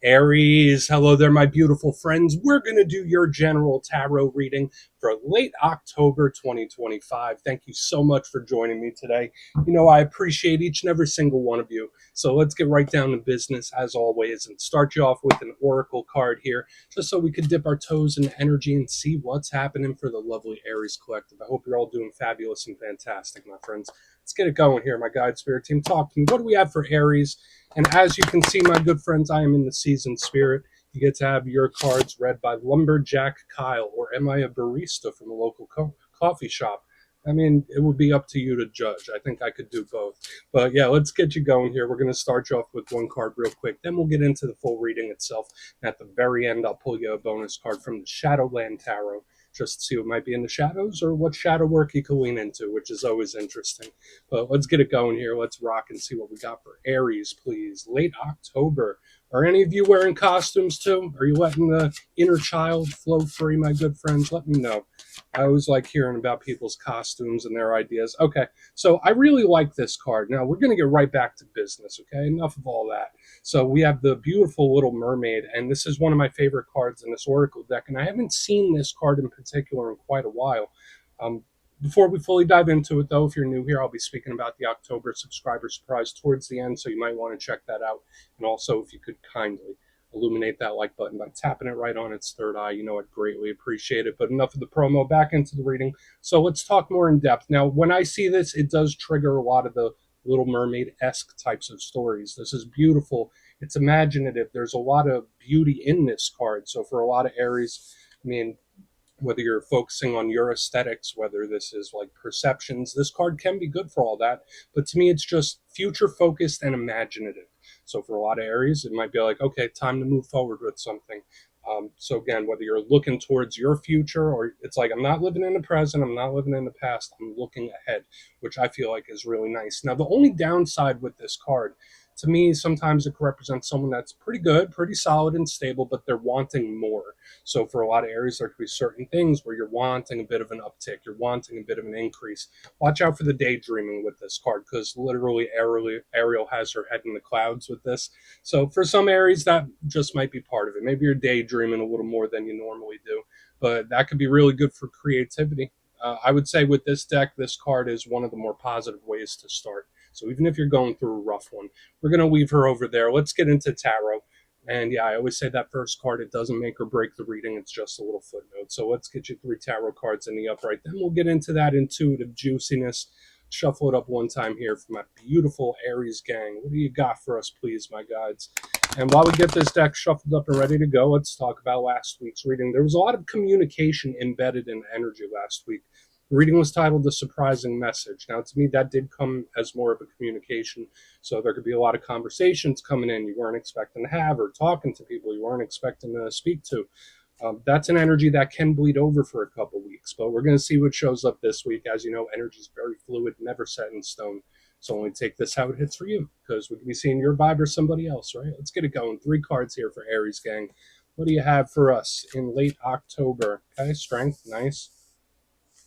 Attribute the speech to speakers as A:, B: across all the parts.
A: Aries, hello there, my beautiful friends. We're going to do your general tarot reading for late October 2025. Thank you so much for joining me today. You know, I appreciate each and every single one of you. So let's get right down to business as always and start you off with an oracle card here, just so we could dip our toes in energy and see what's happening for the lovely Aries collective. I hope you're all doing fabulous and fantastic, my friends. Let's get it going here, my guide spirit team. Talk to me. What do we have for Aries? And as you can see, my good friends, I am in the season spirit. You get to have your cards read by Lumberjack Kyle, or am I a barista from a local coffee shop? I mean, it would be up to you to judge. I think I could do both. But yeah, let's get you going here. We're going to start you off with one card real quick. Then we'll get into the full reading itself. And at the very end, I'll pull you a bonus card from the Shadowland Tarot, just to see what might be in the shadows or what shadow work you can lean into, which is always interesting. But let's get it going here. Let's rock and see what we got for Aries, please. Late October. Are any of you wearing costumes too? Are you letting the inner child flow free, my good friends? Let me know. I always like hearing about people's costumes and their ideas. Okay, so I really like this card. Now, we're going to get right back to business, okay? Enough of all that. So we have the beautiful Little Mermaid, and this is one of my favorite cards in this Oracle deck, and I haven't seen this card in particular in quite a while. Before we fully dive into it, though, if you're new here, I'll be speaking about the October subscriber surprise towards the end, so you might want to check that out. And also, if you could kindly illuminate that like button by tapping it right on its third eye, you know, I'd greatly appreciate it. But enough of the promo, back into the reading. So let's talk more in depth. Now, when I see this, it does trigger a lot of the Little Mermaid-esque types of stories. This is beautiful. It's imaginative. There's a lot of beauty in this card. So for a lot of Aries, I mean, whether you're focusing on your aesthetics, whether this is like perceptions, this card can be good for all that. But to me, it's just future focused and imaginative. So for a lot of Aries, it might be like, okay, time to move forward with something. So again, whether you're looking towards your future or it's like, I'm not living in the present, I'm not living in the past, I'm looking ahead, which I feel like is really nice. Now, the only downside with this card, to me, sometimes it could represent someone that's pretty good, pretty solid and stable, but they're wanting more. So for a lot of Aries, there could be certain things where you're wanting a bit of an uptick, you're wanting a bit of an increase. Watch out for the daydreaming with this card, because literally Ariel has her head in the clouds with this. So for some Aries, that just might be part of it. Maybe you're daydreaming a little more than you normally do, but that could be really good for creativity. I would say with this deck, this card is one of the more positive ways to start. So even if you're going through a rough one, we're going to leave her over there. Let's get into tarot. And yeah, I always say that first card, it doesn't make or break the reading. It's just a little footnote. So let's get you 3 tarot cards in the upright. Then we'll get into that intuitive juiciness. Shuffle it up one time here for my beautiful Aries gang. What do you got for us, please, my guides? And while we get this deck shuffled up and ready to go, let's talk about last week's reading. There was a lot of communication embedded in energy last week. The reading was titled The Surprising Message. Now, to me, that did come as more of a communication. So there could be a lot of conversations coming in you weren't expecting to have, or talking to people you weren't expecting to speak to. That's an energy that can bleed over for a couple weeks, but we're going to see what shows up this week. As you know, energy is very fluid, never set in stone. So only take this how it hits for you, because we could be seeing your vibe or somebody else, right? Let's get it going. 3 cards here for Aries gang. What do you have for us in late October? Okay, strength, nice.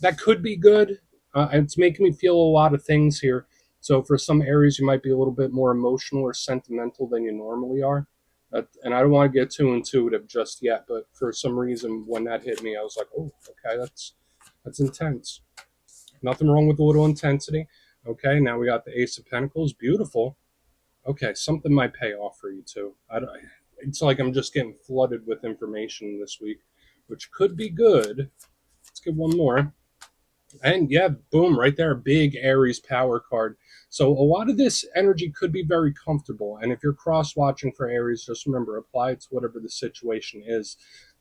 A: That could be good. It's making me feel a lot of things here. So for some Aries, you might be a little bit more emotional or sentimental than you normally are. And I don't want to get too intuitive just yet, but for some reason, when that hit me, I was like, oh, okay, that's intense. Nothing wrong with a little intensity. Okay, now we got the Ace of Pentacles. Beautiful. Okay, something might pay off for you too. It's like I'm just getting flooded with information this week, which could be good. Let's get one more. And yeah, boom, right there, big Aries power card. So a lot of this energy could be very comfortable. And if you're cross-watching for Aries, just remember, apply it to whatever the situation is.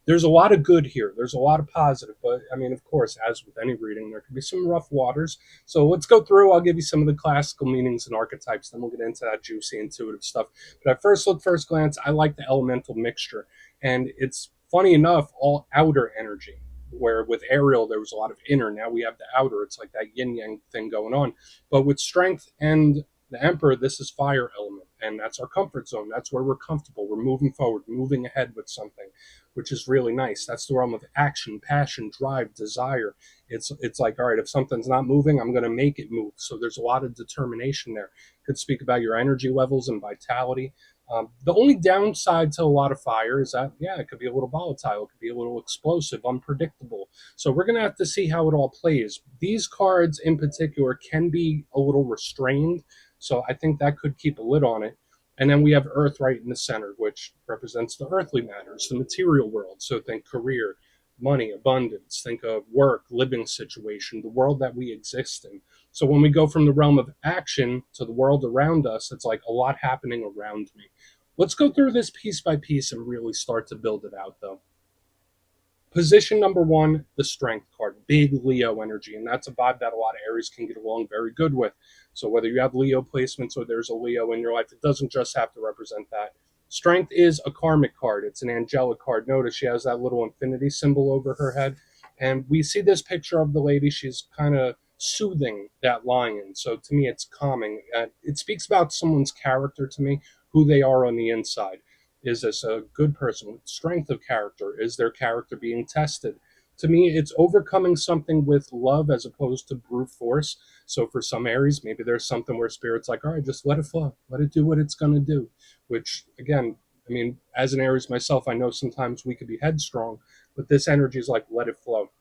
A: There's a lot of good here. There's a lot of positive. But, I mean, of course, as with any reading, there could be some rough waters. So let's go through. I'll give you some of the classical meanings and archetypes. Then we'll get into that juicy, intuitive stuff. But at first look, first glance, I like the elemental mixture. And it's, funny enough, all outer energy, where with Ariel there was a lot of inner. Now we have the outer. It's like that yin yang thing going on. But with strength and the Emperor, this is fire element, and that's our comfort zone. That's where we're comfortable. We're moving forward, moving ahead with something, which is really nice. That's the realm of action, passion, drive, desire. It's like, all right, if something's not moving, I'm going to make it move. So there's a lot of determination there. Could speak about your energy levels and vitality. The only downside to a lot of fire is that, yeah, it could be a little volatile, it could be a little explosive, unpredictable. So we're going to have to see how it all plays. These cards in particular can be a little restrained, so I think that could keep a lid on it. And then we have Earth right in the center, which represents the earthly matters, the material world. So think career, money, abundance, think of work, living situation, the world that we exist in. So when we go from the realm of action to the world around us, it's like a lot happening around me. Let's go through this piece by piece and really start to build it out, though. Position number one, the strength card, big Leo energy. And that's a vibe that a lot of Aries can get along very good with. So whether you have Leo placements or there's a Leo in your life, it doesn't just have to represent that. Strength is a karmic card. It's an angelic card. Notice she has that little infinity symbol over her head. And we see this picture of the lady. She's kind of soothing that lion. So to me, it's calming. It speaks about someone's character to me, who they are on the inside. Is this a good person with strength of character? Is their character being tested? To me, it's overcoming something with love as opposed to brute force. So for some Aries, maybe there's something where spirit's like, all right, just let it flow, let it do what it's going to do. Which, again, I mean, as an Aries myself, I know sometimes we could be headstrong, but this energy is like, let it flow.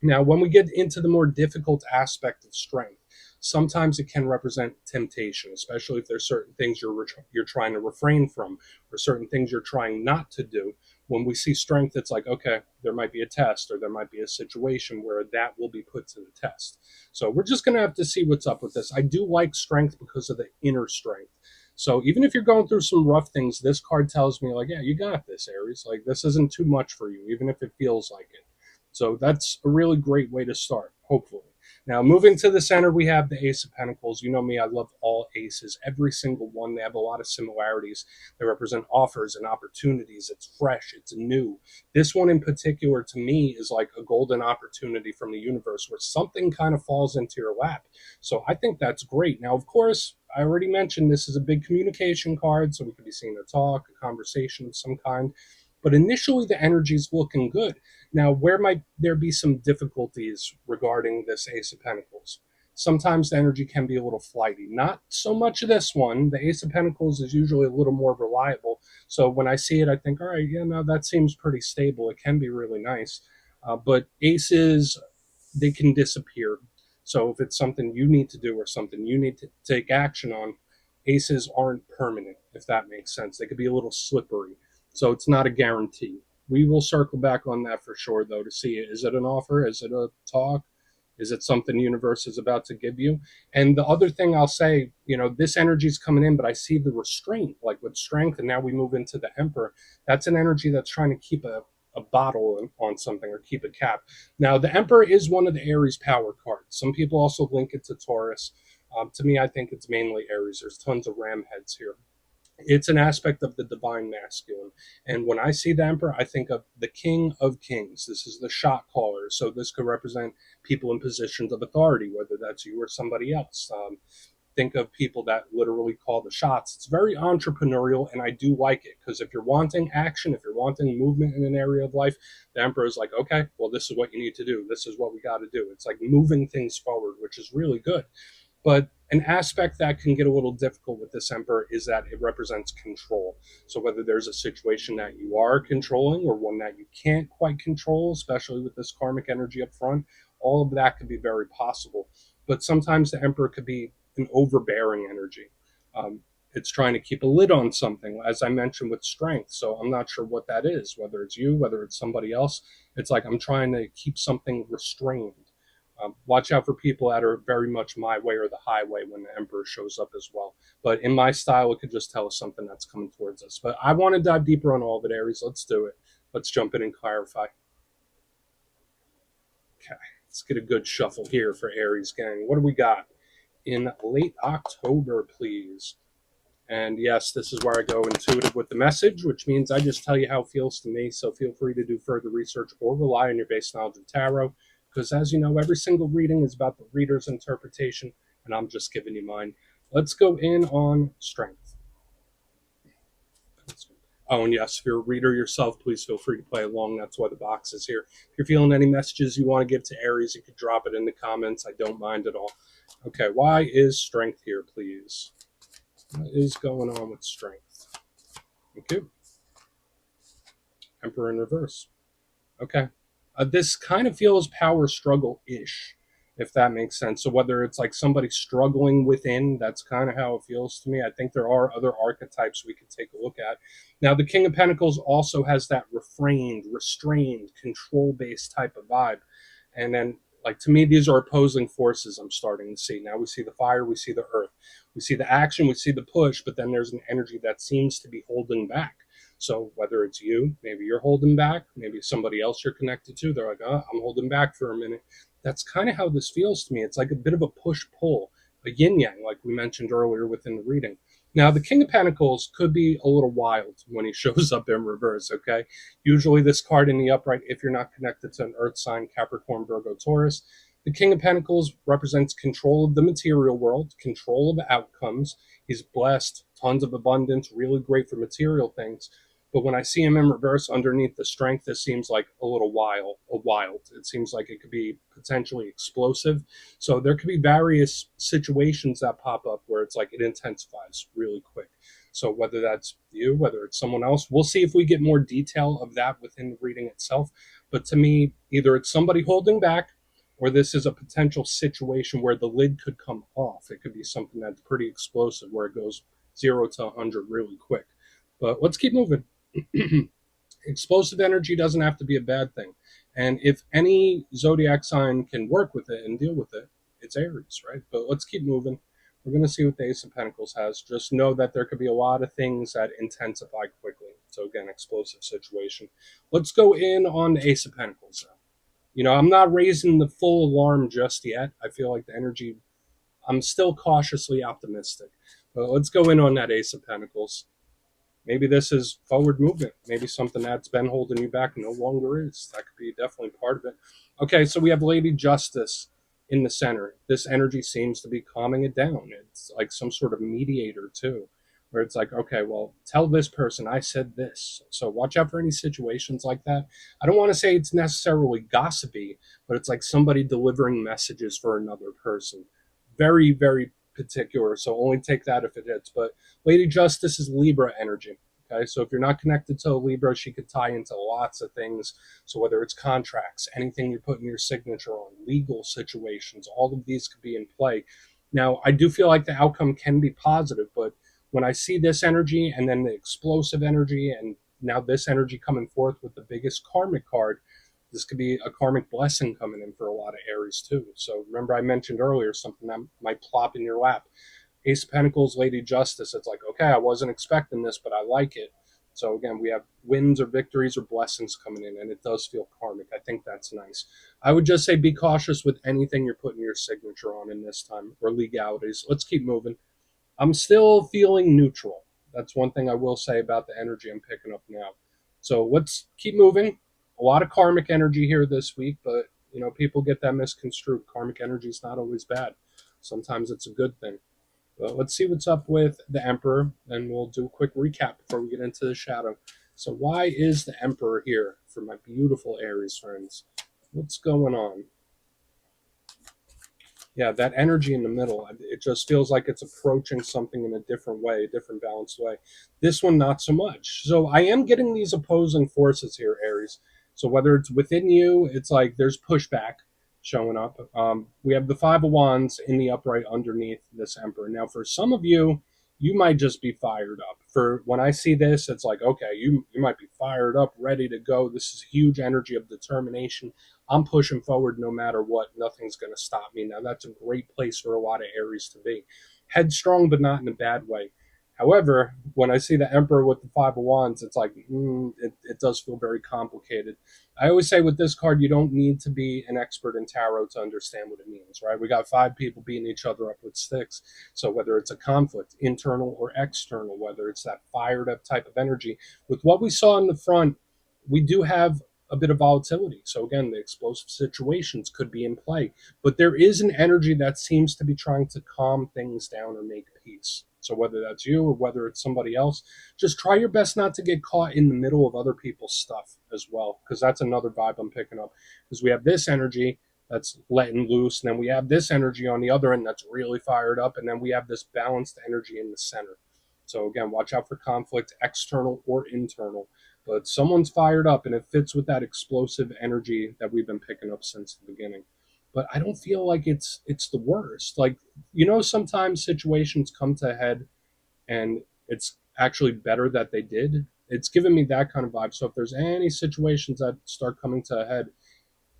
A: Now, when we get into the more difficult aspect of strength, sometimes it can represent temptation, especially if there's certain things you're trying to refrain from, or certain things you're trying not to do. When we see strength, it's like, okay, there might be a test, or there might be a situation where that will be put to the test. So we're just going to have to see what's up with this. I do like strength because of the inner strength. So even if you're going through some rough things, this card tells me, like, yeah, you got this, Aries. Like, this isn't too much for you, even if it feels like it. So that's a really great way to start, hopefully. Now, moving to the center, we have the Ace of Pentacles. You know me, I love all aces, every single one. They have a lot of similarities. They represent offers and opportunities. It's fresh, it's new. This one in particular, to me, is like a golden opportunity from the universe where something kind of falls into your lap. So I think that's great. Now, of course, I already mentioned this is a big communication card, so we could be seeing a talk, a conversation of some kind. But initially, the energy is looking good. Now, where might there be some difficulties regarding this Ace of Pentacles? Sometimes the energy can be a little flighty. Not so much of this one. The Ace of Pentacles is usually a little more reliable. So when I see it, I think, all right, yeah, no, that seems pretty stable. It can be really nice. But aces, they can disappear. So if it's something you need to do or something you need to take action on, aces aren't permanent, if that makes sense. They could be a little slippery. So it's not a guarantee. We will circle back on that for sure, though, to see, is it an offer? Is it a talk? Is it something the universe is about to give you? And the other thing I'll say, this energy is coming in, but I see the restraint, like with strength, and now we move into the Emperor. That's an energy that's trying to keep a bottle on something or keep a cap. Now, the Emperor is one of the Aries power cards. Some people also link it to Taurus. To me, I think it's mainly Aries. There's tons of ram heads here. It's an aspect of the divine masculine. And when I see the Emperor, I think of the King of Kings. This is the shot caller. So this could represent people in positions of authority, whether that's you or somebody else. Think of people that literally call the shots. It's very entrepreneurial, and I do like it because if you're wanting action, if you're wanting movement in an area of life, the Emperor is like, okay, well, this is what you need to do. This is what we got to do. It's like moving things forward, which is really good. But an aspect that can get a little difficult with this Emperor is that it represents control. So whether there's a situation that you are controlling or one that you can't quite control, especially with this karmic energy up front, all of that could be very possible. But sometimes the Emperor could be an overbearing energy. It's trying to keep a lid on something, as I mentioned with strength. So I'm not sure what that is, whether it's you, whether it's somebody else. It's like I'm trying to keep something restrained. Watch out for people that are very much my way or the highway when the Emperor shows up as well. But in my style, it could just tell us something that's coming towards us. But I want to dive deeper on all of it, Aries. Let's do it. Let's jump in and clarify. Okay, let's get a good shuffle here for Aries, gang. What do we got in late October, please? And yes, this is where I go intuitive with the message, which means I just tell you how it feels to me. So feel free to do further research or rely on your base knowledge of tarot. Because as you know, every single reading is about the reader's interpretation, and I'm just giving you mine. Let's go in on strength. Oh, and yes, if you're a reader yourself, please feel free to play along. That's why the box is here. If you're feeling any messages you want to give to Aries, you could drop it in the comments. I don't mind at all. Okay, why is strength here, please? What is going on with strength? Okay. Emperor in reverse. Okay. This kind of feels power struggle ish, if that makes sense. So whether it's like somebody struggling within, that's kind of how it feels to me. I think there are other archetypes we could take a look at. Now, the King of Pentacles also has that refrained, restrained, control based type of vibe. And then, like, to me, these are opposing forces I'm starting to see. Now we see the fire, we see the earth, we see the action, we see the push, but then there's an energy that seems to be holding back. So whether it's you, maybe you're holding back, maybe somebody else you're connected to, they're like, oh, I'm holding back for a minute. That's kind of how this feels to me. It's like a bit of a push pull, a yin yang, like we mentioned earlier within the reading. Now, the King of Pentacles could be a little wild when he shows up in reverse, okay? Usually, this card in the upright, if you're not connected to an earth sign, Capricorn, Virgo, Taurus, the King of Pentacles represents control of the material world, control of outcomes. He's blessed, tons of abundance, really great for material things. But when I see him in reverse underneath the strength, this seems like a little wild. It seems like it could be potentially explosive. So there could be various situations that pop up where it's like it intensifies really quick. So whether that's you, whether it's someone else, we'll see if we get more detail of that within the reading itself. But to me, either it's somebody holding back, or this is a potential situation where the lid could come off. It could be something that's pretty explosive where it goes 0 to 100 really quick. But let's keep moving. Explosive energy doesn't have to be a bad thing. And if any zodiac sign can work with it and deal with it, it's Aries, right? But let's keep moving. We're going to see what the Ace of Pentacles has. Just know that there could be a lot of things that intensify quickly. So, again, explosive situation. Let's go in on the Ace of Pentacles. I'm not raising the full alarm just yet. I feel like the energy, I'm still cautiously optimistic. But let's go in on that Ace of Pentacles. Maybe this is forward movement. Maybe something that's been holding you back no longer is. That could be definitely part of it. Okay, so we have Lady Justice in the center. This energy seems to be calming it down. It's like some sort of mediator, too, where it's like, okay, well, tell this person I said this. So watch out for any situations like that. I don't want to say it's necessarily gossipy, but it's like somebody delivering messages for another person. Very, very particular. So only take that if it hits. But Lady Justice is Libra energy. Okay, so if you're not connected to a Libra, she could tie into lots of things. So whether it's contracts, anything you're putting your signature on, legal situations, all of these could be in play. Now, I do feel like the outcome can be positive, but when I see this energy and then the explosive energy and now this energy coming forth with the biggest karmic card, this could be a karmic blessing coming in for a lot of Aries too. So remember I mentioned earlier something that might plop in your lap. Ace of Pentacles, Lady Justice. It's like, okay, I wasn't expecting this, but I like it. So again, we have wins or victories or blessings coming in, and it does feel karmic. I think that's nice. I would just say be cautious with anything you're putting your signature on in this time or legalities. Let's keep moving. I'm still feeling neutral. That's one thing I will say about the energy I'm picking up now. So let's keep moving. A lot of karmic energy here this week, but people get that misconstrued. Karmic energy is not always bad. Sometimes it's a good thing. But let's see what's up with the Emperor, and we'll do a quick recap before we get into the shadow. So why is the Emperor here for my beautiful Aries friends? What's going on? Yeah, that energy in the middle, it just feels like it's approaching something in a different way, a different balanced way. This one, not so much. So I am getting these opposing forces here, Aries. So whether it's within you, it's like there's pushback showing up. We have the Five of Wands in the upright underneath this Emperor. Now, for some of you, you might just be fired up. For when I see this, it's like, okay, you might be fired up, ready to go. This is huge energy of determination. I'm pushing forward no matter what. Nothing's going to stop me. Now, that's a great place for a lot of Aries to be. Headstrong, but not in a bad way. However, when I see the Emperor with the Five of Wands, it's like, it does feel very complicated. I always say with this card, you don't need to be an expert in tarot to understand what it means, right? We got five people beating each other up with sticks. So whether it's a conflict, internal or external, whether it's that fired up type of energy, with what we saw in the front, we do have a bit of volatility. So again, the explosive situations could be in play, but there is an energy that seems to be trying to calm things down or make peace. So whether that's you or whether it's somebody else, just try your best not to get caught in the middle of other people's stuff as well, because that's another vibe I'm picking up. Because we have this energy that's letting loose, and then we have this energy on the other end that's really fired up, and then we have this balanced energy in the center. So again, watch out for conflict, external or internal. But someone's fired up, and it fits with that explosive energy that we've been picking up since the beginning. But I don't feel like it's the worst. Like, sometimes situations come to a head, and it's actually better that they did. It's given me that kind of vibe. So if there's any situations that start coming to a head,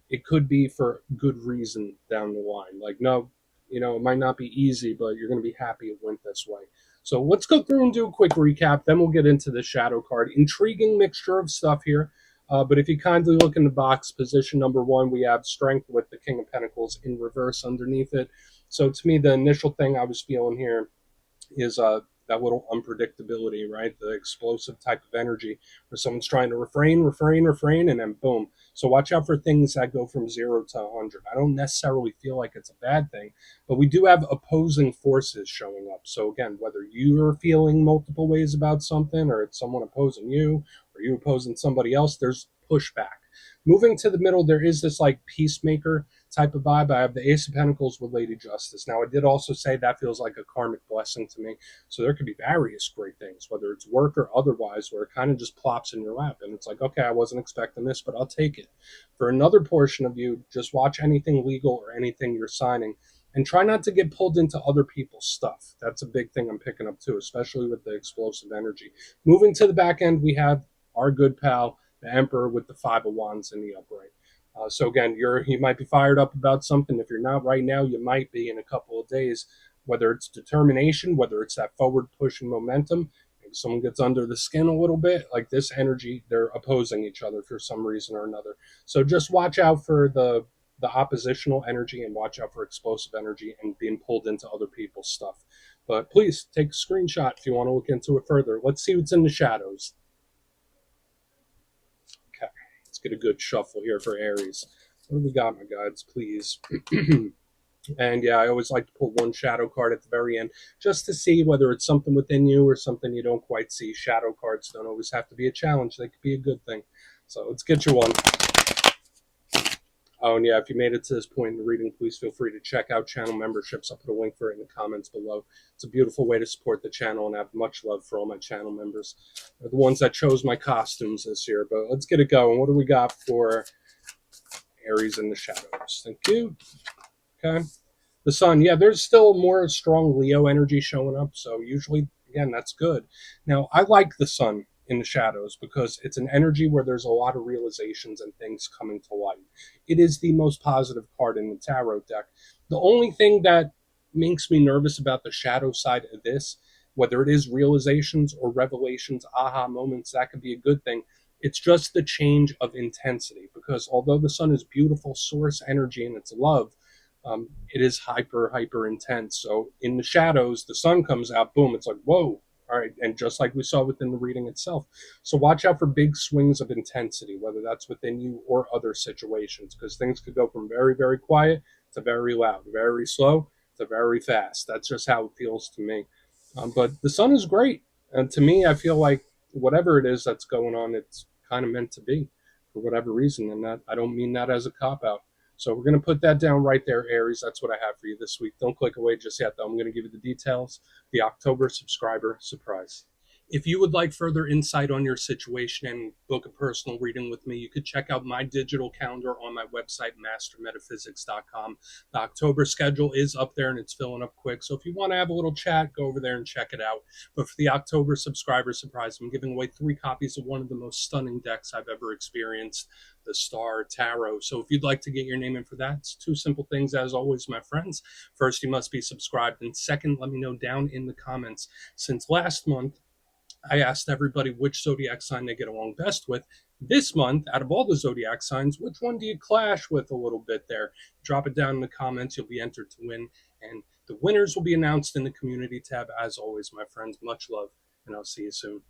A: it could be for good reason down the line. Like, no, it might not be easy, but you're going to be happy it went this way. So let's go through and do a quick recap. Then we'll get into the shadow card. Intriguing mixture of stuff here. But if you kindly look in the box, position number 1, we have strength with the King of Pentacles in reverse underneath it. So to me, the initial thing I was feeling here is that little unpredictability, right? The explosive type of energy where someone's trying to refrain, and then boom. So watch out for things that go from 0 to 100. I don't necessarily feel like it's a bad thing, but we do have opposing forces showing up. So again, whether you're feeling multiple ways about something, or it's someone opposing you, or you opposing somebody else, there's pushback. Moving to the middle, there is this like peacemaker type of vibe. I have the Ace of Pentacles with Lady Justice. Now, I did also say that feels like a karmic blessing to me. So there could be various great things, whether it's work or otherwise, where it kind of just plops in your lap. And it's like, okay, I wasn't expecting this, but I'll take it. For another portion of you, just watch anything legal or anything you're signing, and try not to get pulled into other people's stuff. That's a big thing I'm picking up too, especially with the explosive energy. Moving to the back end, we have our good pal, the Emperor, with the Five of Wands in the upright. So again, you might be fired up about something. If you're not right now, you might be in a couple of days. Whether it's determination, whether it's that forward push and momentum, maybe someone gets under the skin a little bit. Like this energy, they're opposing each other for some reason or another. So just watch out for the oppositional energy, and watch out for explosive energy and being pulled into other people's stuff. But please take a screenshot if you want to look into it further. Let's see what's in the shadows. Okay, let's get a good shuffle here for Aries. What do we got, my guides, please? And yeah, I always like to pull one shadow card at the very end just to see whether it's something within you or something you don't quite see. Shadow cards don't always have to be a challenge, they could be a good thing. So let's get you one. Oh, and yeah, if you made it to this point in the reading, please feel free to check out channel memberships. I'll put a link for it in the comments below. It's a beautiful way to support the channel, and I have much love for all my channel members. They're the ones that chose my costumes this year. But let's get it going. What do we got for Aries in the shadows? Thank you. Okay. The sun, yeah, there's still more strong Leo energy showing up. So usually, again, that's good. Now, I like the sun in the shadows because it's an energy where there's a lot of realizations and things coming to light. It is the most positive card in the tarot deck. The only thing that makes me nervous about the shadow side of this, whether it is realizations or revelations, aha moments, that could be a good thing. It's just the change of intensity, because although the sun is beautiful source energy and it's love, it is hyper intense. So in the shadows, the sun comes out, boom, it's like, whoa, all right. And just like we saw within the reading itself. So watch out for big swings of intensity, whether that's within you or other situations, because things could go from very, very quiet to very loud, very slow to very fast. That's just how it feels to me. But the sun is great. And to me, I feel like whatever it is that's going on, it's kind of meant to be for whatever reason. And that I don't mean that as a cop out. So we're going to put that down right there, Aries. That's what I have for you this week. Don't click away just yet, though. I'm going to give you the details. The October subscriber surprise. If you would like further insight on your situation and book a personal reading with me, you could check out my digital calendar on my website, mastermetaphysics.com. The October schedule is up there and it's filling up quick. So if you want to have a little chat, go over there and check it out. But for the October subscriber surprise, I'm giving away 3 copies of one of the most stunning decks I've ever experienced, the Star Tarot. So if you'd like to get your name in for that, it's 2 simple things as always, my friends. First, you must be subscribed. And second, let me know down in the comments. Since last month, I asked everybody which zodiac sign they get along best with. This month, out of all the zodiac signs, which one do you clash with a little bit there? Drop it down in the comments. You'll be entered to win. And the winners will be announced in the community tab. As always, my friends, much love, and I'll see you soon.